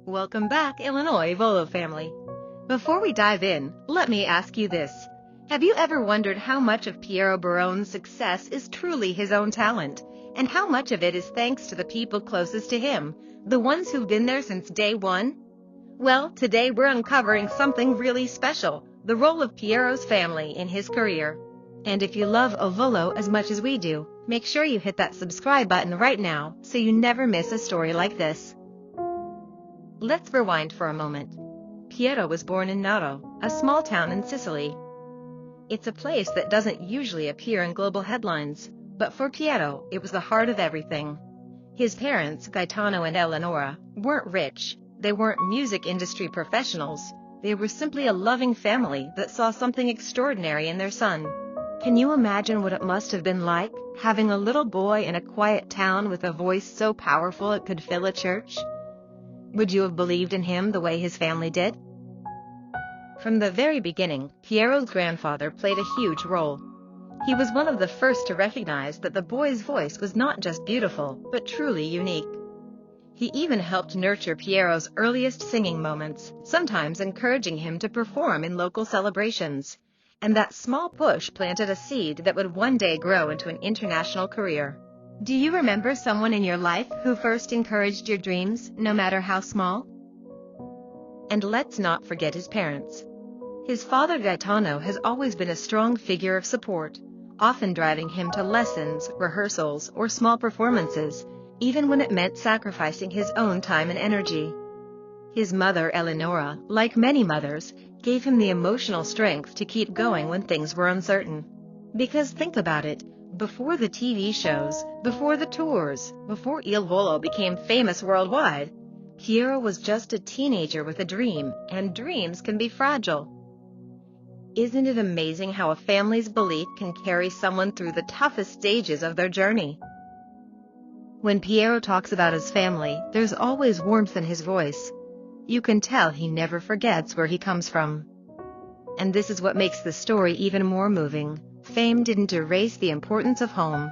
Welcome back, Illinois Volo family. Before we dive in, let me ask you this. Have you ever wondered how much of Piero Barone's success is truly his own talent, and how much of it is thanks to the people closest to him, the ones who've been there since day one? Well, today we're uncovering something really special, the role of Piero's family in his career. And if you love Volo as much as we do, make sure you hit that subscribe button right now so you never miss a story like this. Let's rewind for a moment. Piero was born in Naro, a small town in Sicily. It's a place that doesn't usually appear in global headlines, but for Piero, it was the heart of everything. His parents, Gaetano and Eleonora, weren't rich. They weren't music industry professionals. They were simply a loving family that saw something extraordinary in their son. Can you imagine what it must have been like, having a little boy in a quiet town with a voice so powerful it could fill a church? Would you have believed in him the way his family did? From the very beginning, Piero's grandfather played a huge role. He was one of the first to recognize that the boy's voice was not just beautiful, but truly unique. He even helped nurture Piero's earliest singing moments, sometimes encouraging him to perform in local celebrations. And that small push planted a seed that would one day grow into an international career. Do you remember someone in your life who first encouraged your dreams, no matter how small? And let's not forget his parents. His father Gaetano has always been a strong figure of support, often driving him to lessons, rehearsals, or small performances, even when it meant sacrificing his own time and energy. His mother Eleonora, like many mothers, gave him the emotional strength to keep going when things were uncertain. Because think about it, before the TV shows, before the tours, before Il Volo became famous worldwide, Piero was just a teenager with a dream, and dreams can be fragile. Isn't it amazing how a family's belief can carry someone through the toughest stages of their journey? When Piero talks about his family, there's always warmth in his voice. You can tell he never forgets where he comes from. And this is what makes the story even more moving. Fame didn't erase the importance of home.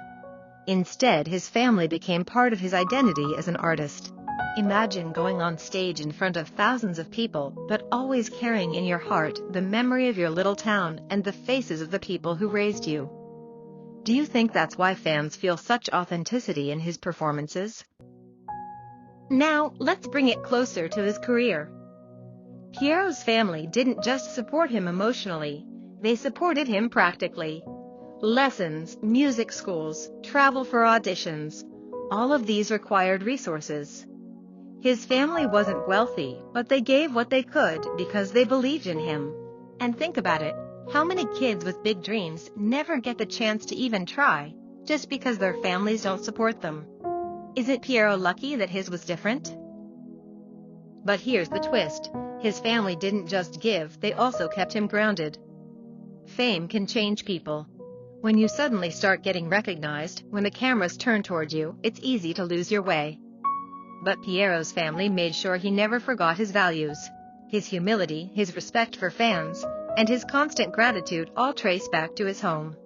Instead, his family became part of his identity as an artist. Imagine going on stage in front of thousands of people, but always carrying in your heart the memory of your little town and the faces of the people who raised you. Do you think that's why fans feel such authenticity in his performances? Now, let's bring it closer to his career. Piero's family didn't just support him emotionally, they supported him practically. Lessons, music schools, travel for auditions, all of these required resources. His family wasn't wealthy, but they gave what they could because they believed in him. And think about it, how many kids with big dreams never get the chance to even try, just because their families don't support them? Isn't Piero lucky that his was different? But here's the twist. His family didn't just give, they also kept him grounded. Fame can change people. When you suddenly start getting recognized, when the cameras turn toward you, it's easy to lose your way. But Piero's family made sure he never forgot his values. His humility, his respect for fans, and his constant gratitude all trace back to his home.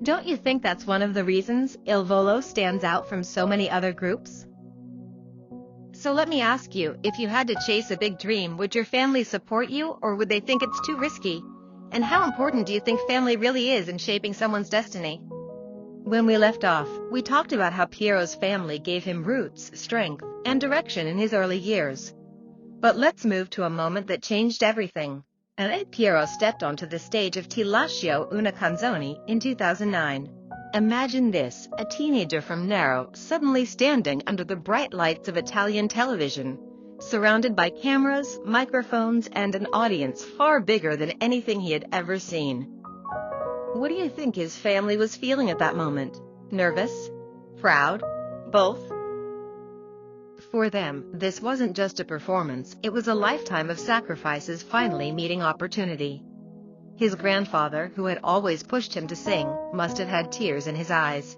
Don't you think that's one of the reasons Il Volo stands out from so many other groups? So let me ask you, if you had to chase a big dream, would your family support you, or would they think it's too risky? And how important do you think family really is in shaping someone's destiny? When we left off, we talked about how Piero's family gave him roots, strength, and direction in his early years. But let's move to a moment that changed everything. And Piero stepped onto the stage of Ti lascio una canzone in 2009. Imagine this, a teenager from Naro suddenly standing under the bright lights of Italian television, surrounded by cameras, microphones, and an audience far bigger than anything he had ever seen. What do you think his family was feeling at that moment? Nervous? Proud? Both? For them, this wasn't just a performance, it was a lifetime of sacrifices finally meeting opportunity. His grandfather, who had always pushed him to sing, must have had tears in his eyes.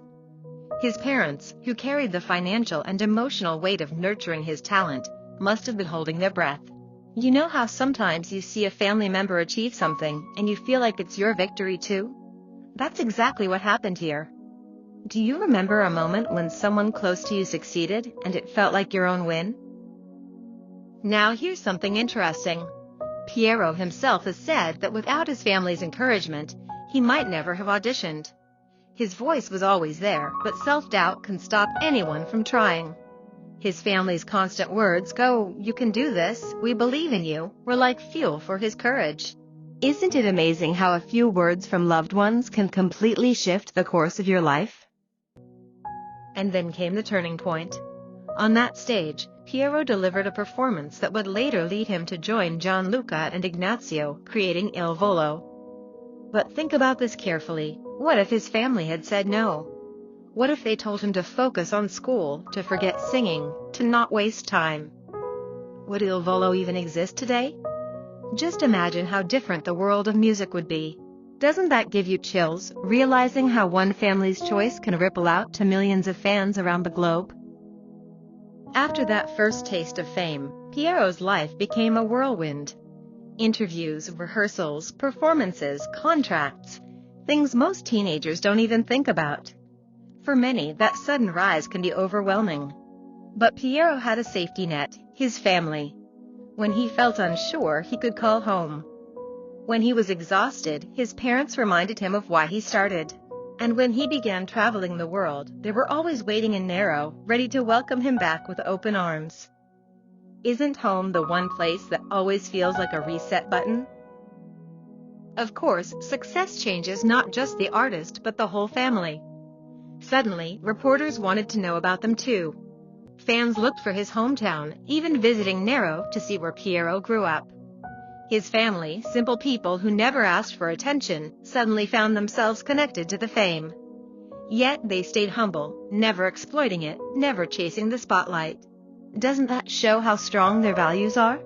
His parents, who carried the financial and emotional weight of nurturing his talent, must have been holding their breath. You know how sometimes you see a family member achieve something, and you feel like it's your victory too? That's exactly what happened here. Do you remember a moment when someone close to you succeeded, and it felt like your own win? Now here's something interesting. Piero himself has said that without his family's encouragement, he might never have auditioned. His voice was always there, but self-doubt can stop anyone from trying. His family's constant words, "Go, you can do this, we believe in you," were like fuel for his courage. Isn't it amazing how a few words from loved ones can completely shift the course of your life? And then came the turning point. On that stage, Piero delivered a performance that would later lead him to join Gianluca and Ignazio, creating Il Volo. But think about this carefully. What if his family had said no? What if they told him to focus on school, to forget singing, to not waste time? Would Il Volo even exist today? Just imagine how different the world of music would be. Doesn't that give you chills, realizing how one family's choice can ripple out to millions of fans around the globe? After that first taste of fame, Piero's life became a whirlwind. Interviews, rehearsals, performances, contracts, things most teenagers don't even think about. For many, that sudden rise can be overwhelming. But Piero had a safety net, his family. When he felt unsure, he could call home. When he was exhausted, his parents reminded him of why he started. And when he began traveling the world, they were always waiting in Naro, ready to welcome him back with open arms. Isn't home the one place that always feels like a reset button? Of course, success changes not just the artist but the whole family. Suddenly, reporters wanted to know about them too. Fans looked for his hometown, even visiting Naro to see where Piero grew up. His family, simple people who never asked for attention, suddenly found themselves connected to the fame. Yet they stayed humble, never exploiting it, never chasing the spotlight. Doesn't that show how strong their values are?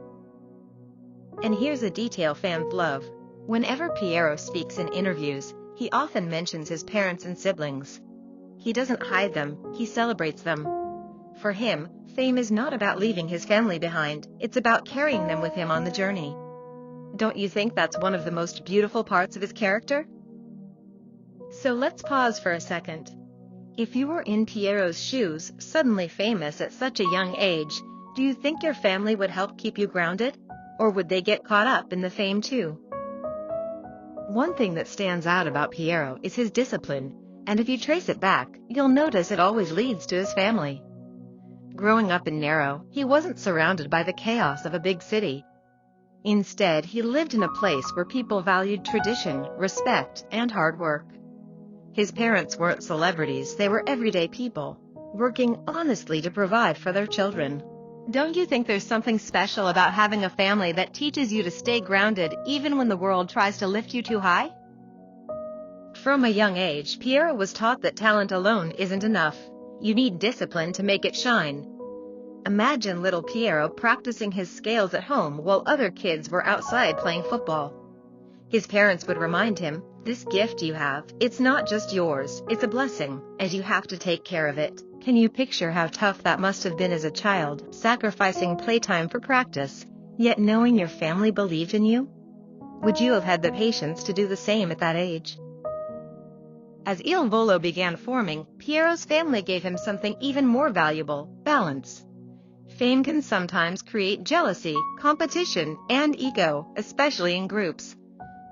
And here's a detail fans love. Whenever Piero speaks in interviews, he often mentions his parents and siblings. He doesn't hide them, he celebrates them. For him, fame is not about leaving his family behind, it's about carrying them with him on the journey. Don't you think that's one of the most beautiful parts of his character? So let's pause for a second. If you were in Piero's shoes, suddenly famous at such a young age, do you think your family would help keep you grounded? Or would they get caught up in the fame too? One thing that stands out about Piero is his discipline, and if you trace it back, you'll notice it always leads to his family. Growing up in Naro, he wasn't surrounded by the chaos of a big city. Instead, he lived in a place where people valued tradition, respect, and hard work. His parents weren't celebrities, they were everyday people, working honestly to provide for their children. Don't you think there's something special about having a family that teaches you to stay grounded even when the world tries to lift you too high? From a young age, Piero was taught that talent alone isn't enough. You need discipline to make it shine. Imagine little Piero practicing his scales at home while other kids were outside playing football. His parents would remind him, "This gift you have, it's not just yours, it's a blessing, and you have to take care of it." Can you picture how tough that must have been as a child, sacrificing playtime for practice, yet knowing your family believed in you? Would you have had the patience to do the same at that age? As Il Volo began forming, Piero's family gave him something even more valuable: balance. Fame can sometimes create jealousy, competition, and ego, especially in groups.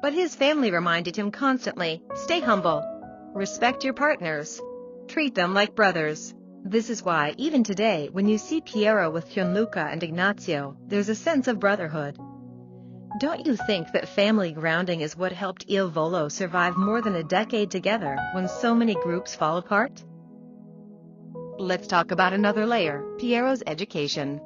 But his family reminded him constantly, "Stay humble. Respect your partners. Treat them like brothers." This is why, even today, when you see Piero with Gianluca and Ignazio, there's a sense of brotherhood. Don't you think that family grounding is what helped Il Volo survive more than a decade together when so many groups fall apart? Let's talk about another layer: Piero's education.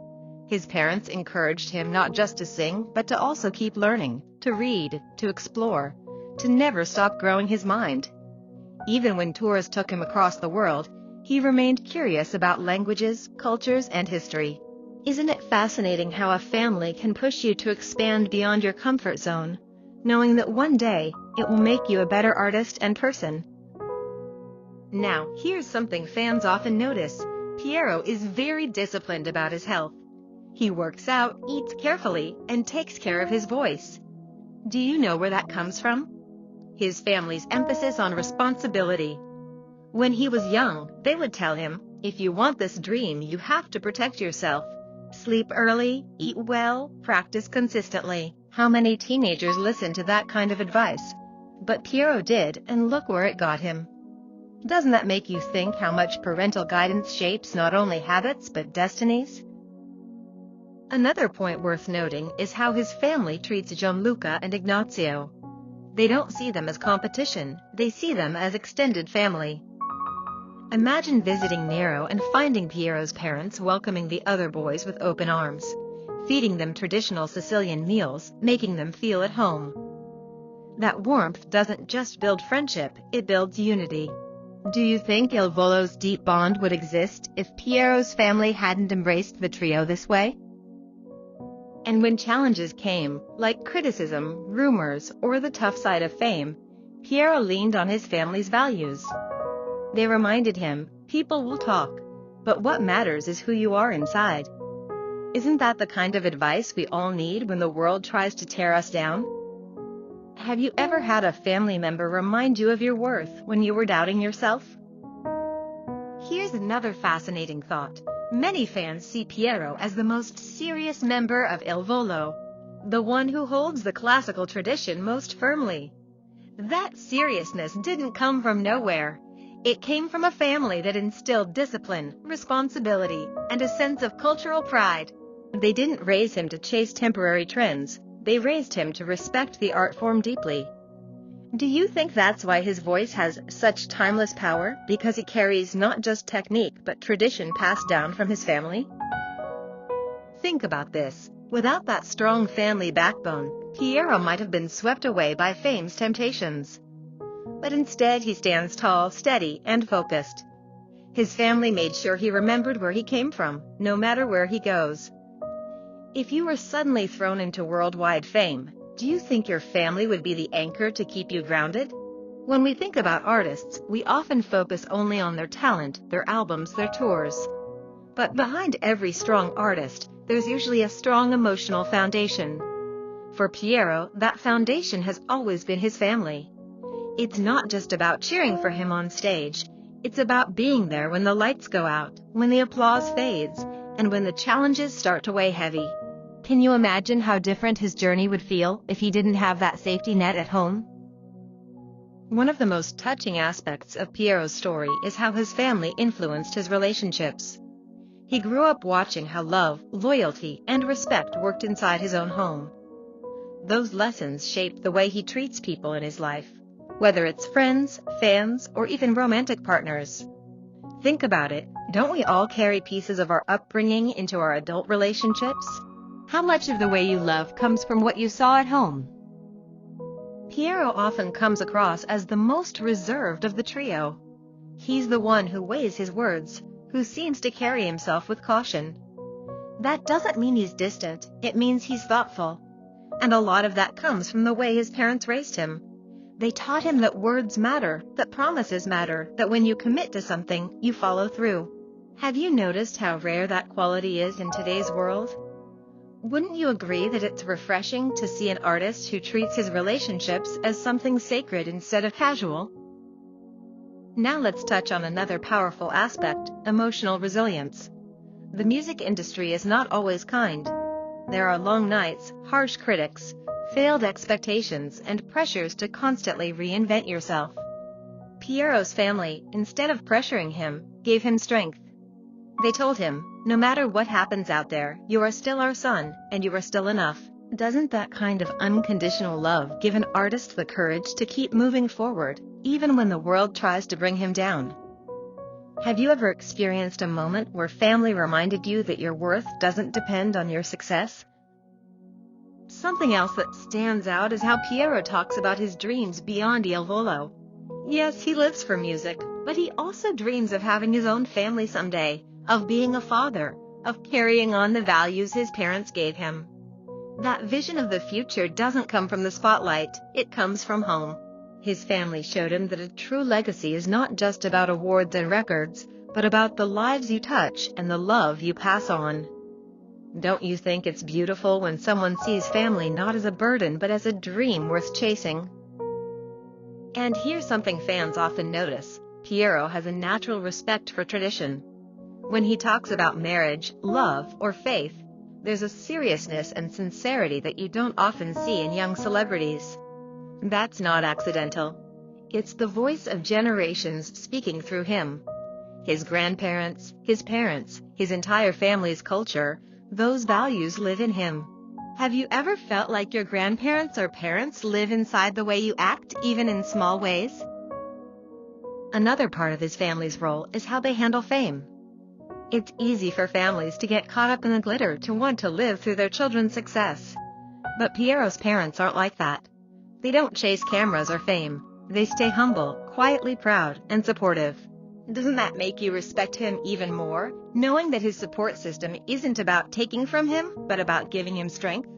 His parents encouraged him not just to sing, but to also keep learning, to read, to explore, to never stop growing his mind. Even when tours took him across the world, he remained curious about languages, cultures, and history. Isn't it fascinating how a family can push you to expand beyond your comfort zone, knowing that one day it will make you a better artist and person? Now, here's something fans often notice. Piero is very disciplined about his health. He works out, eats carefully, and takes care of his voice. Do you know where that comes from? His family's emphasis on responsibility. When he was young, they would tell him, "If you want this dream, you have to protect yourself. Sleep early, eat well, practice consistently. How many teenagers listen to that kind of advice? But Piero did, and look where it got him. Doesn't that make you think how much parental guidance shapes not only habits but destinies? Another point worth noting is how his family treats Gianluca and Ignazio. They don't see them as competition, they see them as extended family. Imagine visiting Naro and finding Piero's parents welcoming the other boys with open arms, feeding them traditional Sicilian meals, making them feel at home. That warmth doesn't just build friendship, it builds unity. Do you think Il Volo's deep bond would exist if Piero's family hadn't embraced the trio this way? And when challenges came, like criticism, rumors, or the tough side of fame, Piero leaned on his family's values. They reminded him, people will talk, but what matters is who you are inside. Isn't that the kind of advice we all need when the world tries to tear us down? Have you ever had a family member remind you of your worth when you were doubting yourself? Here's another fascinating thought. Many fans see Piero as the most serious member of Il Volo, the one who holds the classical tradition most firmly. That seriousness didn't come from nowhere. It came from a family that instilled discipline, responsibility, and a sense of cultural pride. They didn't raise him to chase temporary trends. They raised him to respect the art form deeply. Do you think that's why his voice has such timeless power? Because he carries not just technique but tradition passed down from his family? Think about this. Without that strong family backbone, Piero might have been swept away by fame's temptations. But instead he stands tall, steady, and focused. His family made sure he remembered where he came from, no matter where he goes. If you were suddenly thrown into worldwide fame, do you think your family would be the anchor to keep you grounded? When we think about artists, we often focus only on their talent, their albums, their tours. But behind every strong artist, there's usually a strong emotional foundation. For Piero, that foundation has always been his family. It's not just about cheering for him on stage. It's about being there when the lights go out, when the applause fades, and when the challenges start to weigh heavy. Can you imagine how different his journey would feel if he didn't have that safety net at home? One of the most touching aspects of Piero's story is how his family influenced his relationships. He grew up watching how love, loyalty, and respect worked inside his own home. Those lessons shaped the way he treats people in his life, whether it's friends, fans, or even romantic partners. Think about it, don't we all carry pieces of our upbringing into our adult relationships? How much of the way you love comes from what you saw at home? Piero often comes across as the most reserved of the trio. He's the one who weighs his words, who seems to carry himself with caution. That doesn't mean he's distant, it means he's thoughtful. And a lot of that comes from the way his parents raised him. They taught him that words matter, that promises matter, that when you commit to something, you follow through. Have you noticed how rare that quality is in today's world? Wouldn't you agree that it's refreshing to see an artist who treats his relationships as something sacred instead of casual? Now let's touch on another powerful aspect, emotional resilience. The music industry is not always kind. There are long nights, harsh critics, failed expectations, and pressures to constantly reinvent yourself. Piero's family, instead of pressuring him, gave him strength. They told him, no matter what happens out there, you are still our son, and you are still enough. Doesn't that kind of unconditional love give an artist the courage to keep moving forward, even when the world tries to bring him down? Have you ever experienced a moment where family reminded you that your worth doesn't depend on your success? Something else that stands out is how Piero talks about his dreams beyond Il Volo. Yes, he lives for music, but he also dreams of having his own family someday, of being a father, of carrying on the values his parents gave him. That vision of the future doesn't come from the spotlight, it comes from home. His family showed him that a true legacy is not just about awards and records, but about the lives you touch and the love you pass on. Don't you think it's beautiful when someone sees family not as a burden but as a dream worth chasing? And here's something fans often notice. Piero has a natural respect for tradition. When he talks about marriage, love, or faith, there's a seriousness and sincerity that you don't often see in young celebrities. That's not accidental. It's the voice of generations speaking through him. His grandparents, his parents, his entire family's culture, those values live in him. Have you ever felt like your grandparents or parents live inside the way you act, even in small ways? Another part of his family's role is how they handle fame. It's easy for families to get caught up in the glitter, to want to live through their children's success. But Piero's parents aren't like that. They don't chase cameras or fame. They stay humble, quietly proud, and supportive. Doesn't that make you respect him even more, knowing that his support system isn't about taking from him, but about giving him strength?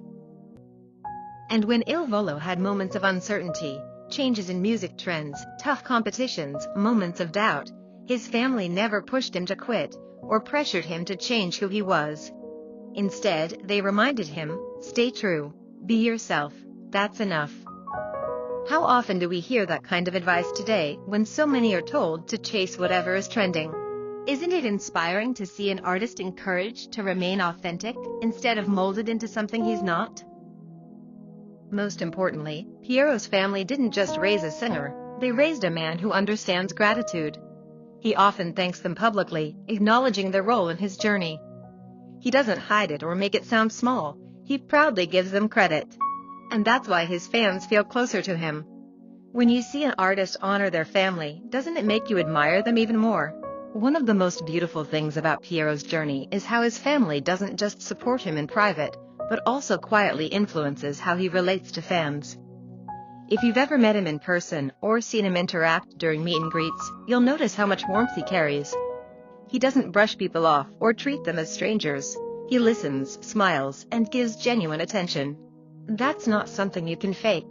And when Il Volo had moments of uncertainty, changes in music trends, tough competitions, moments of doubt, his family never pushed him to quit, or pressured him to change who he was. Instead, they reminded him, stay true, be yourself, that's enough. How often do we hear that kind of advice today, when so many are told to chase whatever is trending? Isn't it inspiring to see an artist encouraged to remain authentic, instead of molded into something he's not? Most importantly, Piero's family didn't just raise a singer, they raised a man who understands gratitude. He often thanks them publicly, acknowledging their role in his journey. He doesn't hide it or make it sound small, he proudly gives them credit. And that's why his fans feel closer to him. When you see an artist honor their family, doesn't it make you admire them even more? One of the most beautiful things about Piero's journey is how his family doesn't just support him in private, but also quietly influences how he relates to fans. If you've ever met him in person or seen him interact during meet and greets, you'll notice how much warmth he carries. He doesn't brush people off or treat them as strangers. He listens, smiles, and gives genuine attention. That's not something you can fake.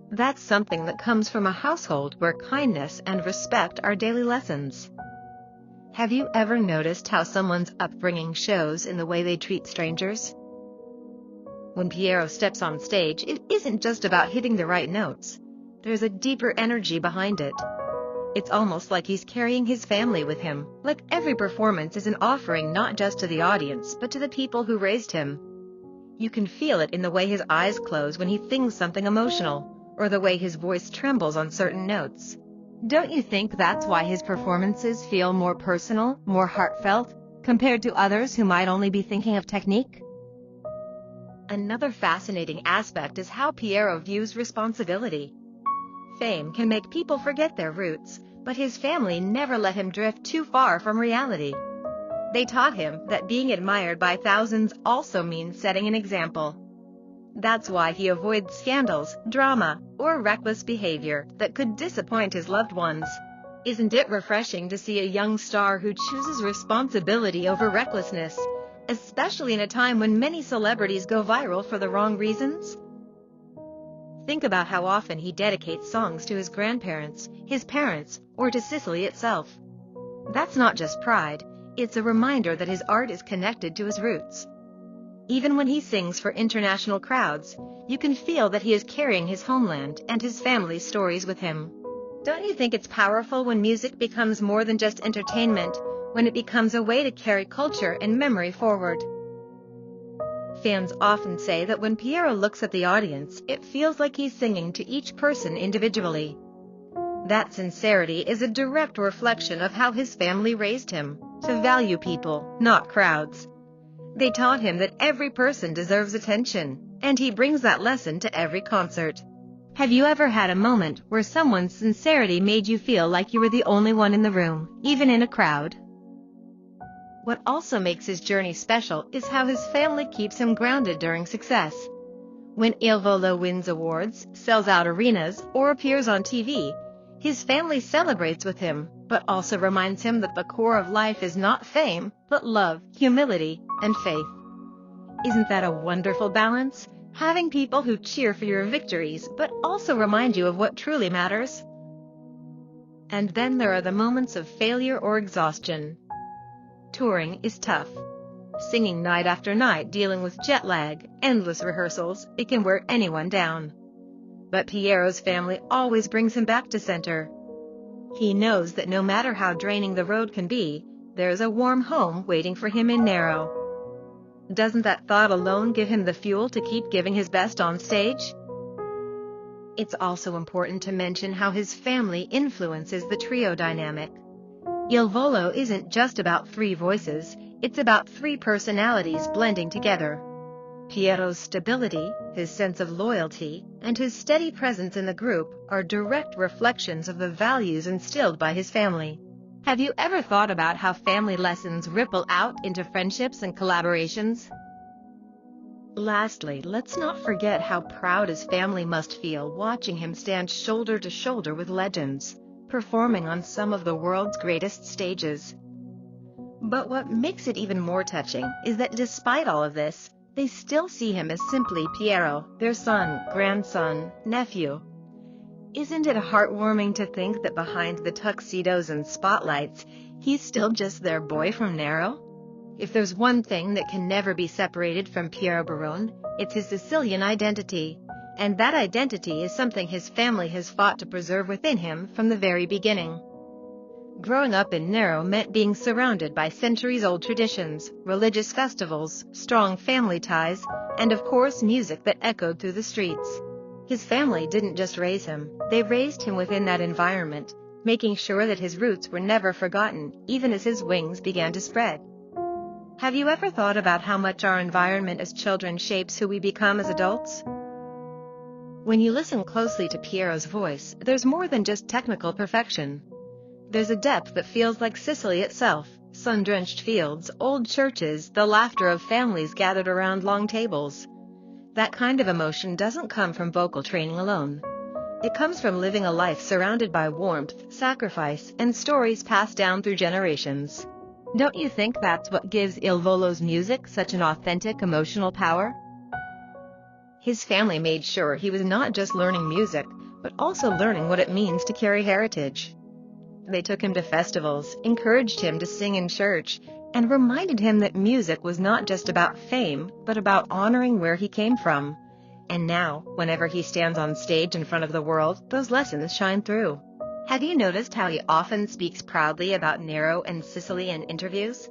That's something that comes from a household where kindness and respect are daily lessons. Have you ever noticed how someone's upbringing shows in the way they treat strangers? When Piero steps on stage, it isn't just about hitting the right notes. There's a deeper energy behind it. It's almost like he's carrying his family with him, like every performance is an offering not just to the audience, but to the people who raised him. You can feel it in the way his eyes close when he sings something emotional, or the way his voice trembles on certain notes. Don't you think that's why his performances feel more personal, more heartfelt, compared to others who might only be thinking of technique? Another fascinating aspect is how Piero views responsibility. Fame can make people forget their roots, but his family never let him drift too far from reality. They taught him that being admired by thousands also means setting an example. That's why he avoids scandals, drama, or reckless behavior that could disappoint his loved ones. Isn't it refreshing to see a young star who chooses responsibility over recklessness, especially in a time when many celebrities go viral for the wrong reasons? Think about how often he dedicates songs to his grandparents, his parents, or to Sicily itself. That's not just pride. It's a reminder that his art is connected to his roots. Even when he sings for international crowds, you can feel that he is carrying his homeland and his family's stories with him. Don't you think it's powerful when music becomes more than just entertainment, when it becomes a way to carry culture and memory forward? Fans often say that when Piero looks at the audience, it feels like he's singing to each person individually. That sincerity is a direct reflection of how his family raised him, to value people, not crowds. They taught him that every person deserves attention, and he brings that lesson to every concert. Have you ever had a moment where someone's sincerity made you feel like you were the only one in the room, even in a crowd? What also makes his journey special is how his family keeps him grounded during success. When Il Volo wins awards, sells out arenas, or appears on TV, his family celebrates with him, but also reminds him that the core of life is not fame, but love, humility, and faith. Isn't that a wonderful balance? Having people who cheer for your victories, but also remind you of what truly matters. And then there are the moments of failure or exhaustion. Touring is tough. Singing night after night, dealing with jet lag, endless rehearsals, it can wear anyone down. But Piero's family always brings him back to center. He knows that no matter how draining the road can be, there's a warm home waiting for him in Naro. Doesn't that thought alone give him the fuel to keep giving his best on stage? It's also important to mention how his family influences the trio dynamic. Il Volo isn't just about three voices, it's about three personalities blending together. Piero's stability, his sense of loyalty, and his steady presence in the group are direct reflections of the values instilled by his family. Have you ever thought about how family lessons ripple out into friendships and collaborations? Lastly, let's not forget how proud his family must feel watching him stand shoulder to shoulder with legends, performing on some of the world's greatest stages. But what makes it even more touching is that despite all of this, they still see him as simply Piero, their son, grandson, nephew. Isn't it heartwarming to think that behind the tuxedos and spotlights, he's still just their boy from Naro? If there's one thing that can never be separated from Piero Barone, it's his Sicilian identity. And that identity is something his family has fought to preserve within him from the very beginning. Growing up in Naro meant being surrounded by centuries-old traditions, religious festivals, strong family ties, and of course music that echoed through the streets. His family didn't just raise him, they raised him within that environment, making sure that his roots were never forgotten, even as his wings began to spread. Have you ever thought about how much our environment as children shapes who we become as adults? When you listen closely to Piero's voice, there's more than just technical perfection. There's a depth that feels like Sicily itself, sun-drenched fields, old churches, the laughter of families gathered around long tables. That kind of emotion doesn't come from vocal training alone. It comes from living a life surrounded by warmth, sacrifice, and stories passed down through generations. Don't you think that's what gives Il Volo's music such an authentic emotional power? His family made sure he was not just learning music, but also learning what it means to carry heritage. They took him to festivals, encouraged him to sing in church, and reminded him that music was not just about fame, but about honoring where he came from. And now, whenever he stands on stage in front of the world, those lessons shine through. Have you noticed how he often speaks proudly about Naro and Sicily in interviews?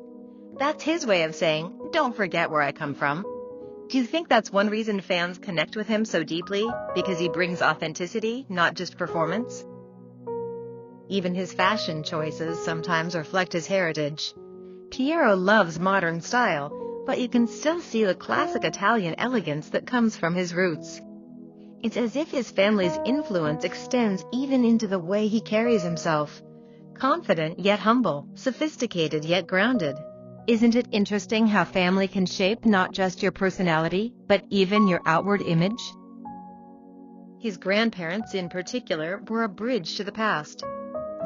That's his way of saying, "Don't forget where I come from." Do you think that's one reason fans connect with him so deeply? Because he brings authenticity, not just performance? Even his fashion choices sometimes reflect his heritage. Piero loves modern style, but you can still see the classic Italian elegance that comes from his roots. It's as if his family's influence extends even into the way he carries himself. Confident yet humble, sophisticated yet grounded. Isn't it interesting how family can shape not just your personality, but even your outward image? His grandparents in particular were a bridge to the past.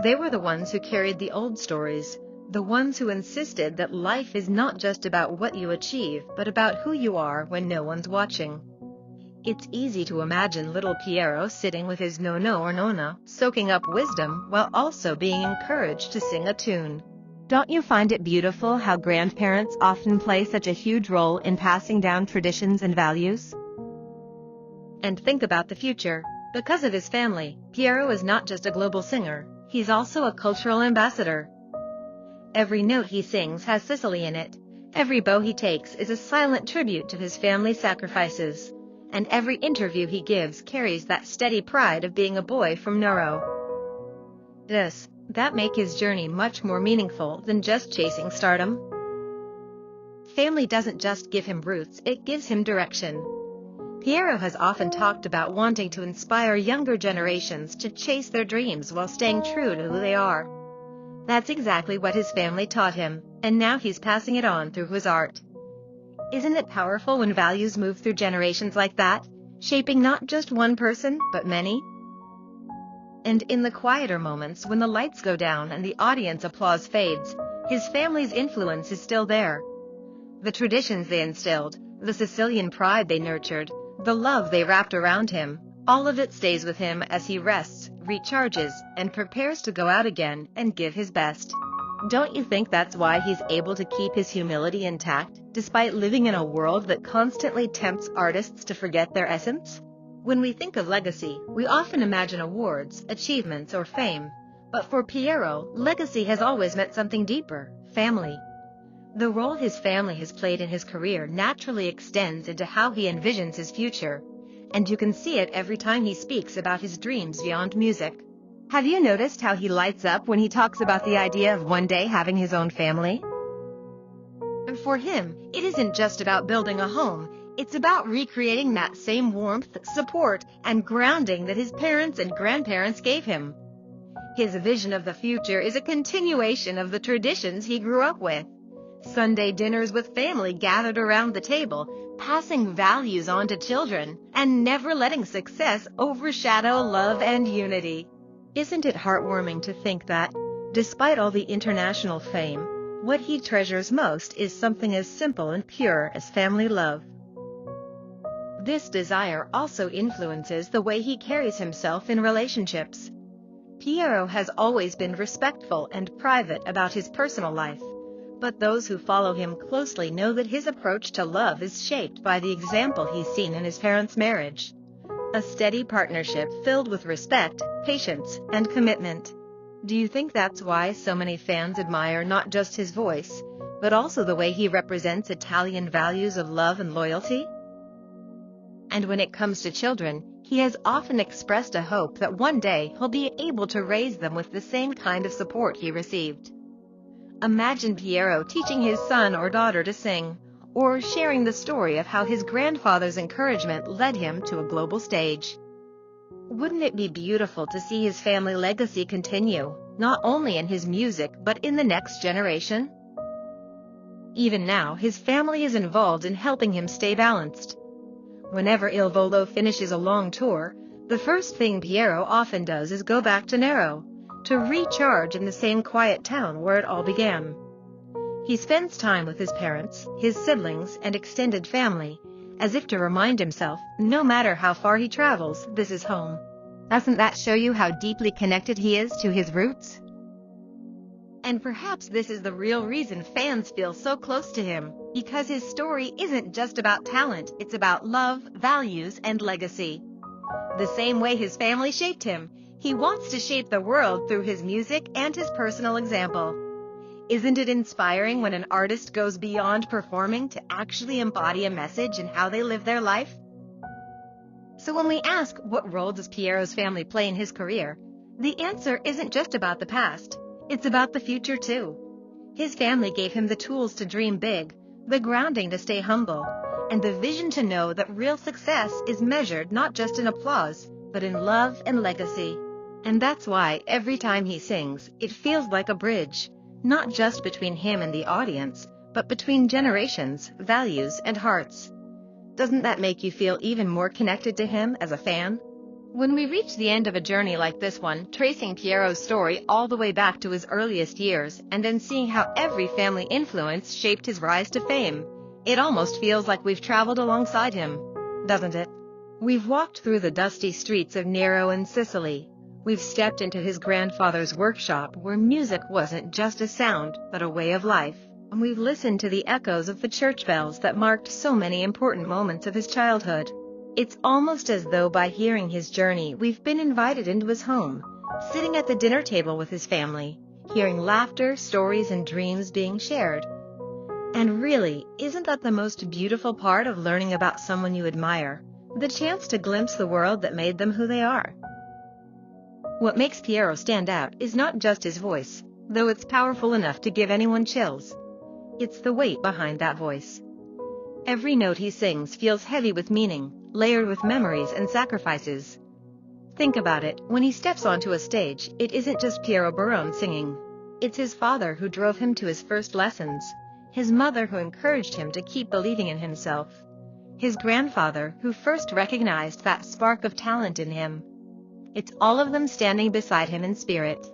They were the ones who carried the old stories, the ones who insisted that life is not just about what you achieve, but about who you are when no one's watching. It's easy to imagine little Piero sitting with his nonno or nonna, soaking up wisdom while also being encouraged to sing a tune. Don't you find it beautiful how grandparents often play such a huge role in passing down traditions and values? And think about the future. Because of his family, Piero is not just a global singer, he's also a cultural ambassador. Every note he sings has Sicily in it. Every bow he takes is a silent tribute to his family's sacrifices. And every interview he gives carries that steady pride of being a boy from Naro. That make his journey much more meaningful than just chasing stardom. Family doesn't just give him roots, it gives him direction. Piero has often talked about wanting to inspire younger generations to chase their dreams while staying true to who they are. That's exactly what his family taught him, and now he's passing it on through his art. Isn't it powerful when values move through generations like that, shaping not just one person, but many? And in the quieter moments, when the lights go down and the audience applause fades, his family's influence is still there. The traditions they instilled, the Sicilian pride they nurtured, the love they wrapped around him, all of it stays with him as he rests, recharges, and prepares to go out again and give his best. Don't you think that's why he's able to keep his humility intact, despite living in a world that constantly tempts artists to forget their essence? When we think of legacy, we often imagine awards, achievements, or fame. But for Piero, legacy has always meant something deeper: family. The role his family has played in his career naturally extends into how he envisions his future, and you can see it every time he speaks about his dreams beyond music. Have you noticed how he lights up when he talks about the idea of one day having his own family? And for him, it isn't just about building a home, it's about recreating that same warmth, support, and grounding that his parents and grandparents gave him. His vision of the future is a continuation of the traditions he grew up with. Sunday dinners with family gathered around the table, passing values on to children, and never letting success overshadow love and unity. Isn't it heartwarming to think that, despite all the international fame, what he treasures most is something as simple and pure as family love? This desire also influences the way he carries himself in relationships. Piero has always been respectful and private about his personal life, but those who follow him closely know that his approach to love is shaped by the example he's seen in his parents' marriage. A steady partnership filled with respect, patience, and commitment. Do you think that's why so many fans admire not just his voice, but also the way he represents Italian values of love and loyalty? And when it comes to children, he has often expressed a hope that one day he'll be able to raise them with the same kind of support he received. Imagine Piero teaching his son or daughter to sing, or sharing the story of how his grandfather's encouragement led him to a global stage. Wouldn't it be beautiful to see his family legacy continue, not only in his music but in the next generation? Even now, his family is involved in helping him stay balanced. Whenever Il Volo finishes a long tour, the first thing Piero often does is go back to Naro, to recharge in the same quiet town where it all began. He spends time with his parents, his siblings, and extended family, as if to remind himself, no matter how far he travels, this is home. Doesn't that show you how deeply connected he is to his roots? And perhaps this is the real reason fans feel so close to him, because his story isn't just about talent, it's about love, values, and legacy. The same way his family shaped him, he wants to shape the world through his music and his personal example. Isn't it inspiring when an artist goes beyond performing to actually embody a message in how they live their life? So when we ask what role does Piero's family play in his career, the answer isn't just about the past, it's about the future too. His family gave him the tools to dream big, the grounding to stay humble, and the vision to know that real success is measured not just in applause, but in love and legacy. And that's why every time he sings, it feels like a bridge, not just between him and the audience, but between generations, values, and hearts. Doesn't that make you feel even more connected to him as a fan? When we reach the end of a journey like this one, tracing Piero's story all the way back to his earliest years, and then seeing how every family influence shaped his rise to fame, it almost feels like we've traveled alongside him, doesn't it? We've walked through the dusty streets of Naro in Sicily. We've stepped into his grandfather's workshop where music wasn't just a sound, but a way of life. And we've listened to the echoes of the church bells that marked so many important moments of his childhood. It's almost as though by hearing his journey, we've been invited into his home, sitting at the dinner table with his family, hearing laughter, stories, and dreams being shared. And really, isn't that the most beautiful part of learning about someone you admire? The chance to glimpse the world that made them who they are. What makes Piero stand out is not just his voice, though it's powerful enough to give anyone chills. It's the weight behind that voice. Every note he sings feels heavy with meaning, layered with memories and sacrifices. Think about it, when he steps onto a stage, it isn't just Piero Barone singing. It's his father who drove him to his first lessons, his mother who encouraged him to keep believing in himself, his grandfather who first recognized that spark of talent in him. It's all of them standing beside him in spirit.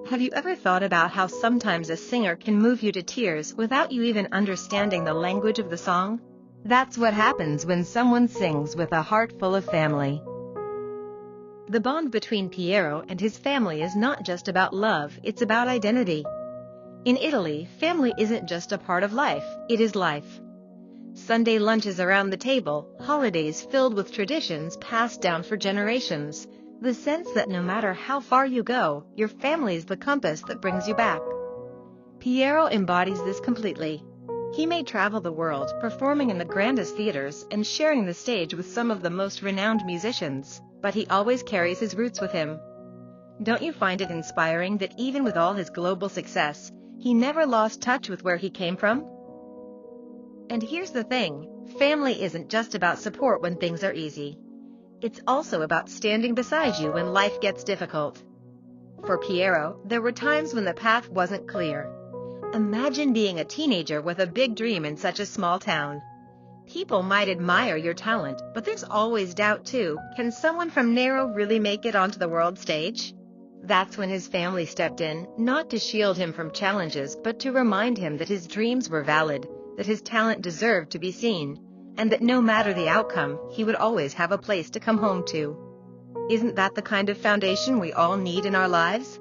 Have you ever thought about how sometimes a singer can move you to tears without you even understanding the language of the song? That's what happens when someone sings with a heart full of family. The bond between Piero and his family is not just about love, it's about identity. In Italy, family isn't just a part of life, it is life. Sunday lunches around the table, holidays filled with traditions passed down for generations, the sense that no matter how far you go, your family is the compass that brings you back. Piero embodies this completely. He may travel the world, performing in the grandest theaters and sharing the stage with some of the most renowned musicians, but he always carries his roots with him. Don't you find it inspiring that even with all his global success, he never lost touch with where he came from? And here's the thing, family isn't just about support when things are easy. It's also about standing beside you when life gets difficult. For Piero, there were times when the path wasn't clear. Imagine being a teenager with a big dream in such a small town. People might admire your talent, but there's always doubt too. Can someone from Naro really make it onto the world stage? That's when his family stepped in, not to shield him from challenges, but to remind him that his dreams were valid, that his talent deserved to be seen, and that no matter the outcome, he would always have a place to come home to. Isn't that the kind of foundation we all need in our lives?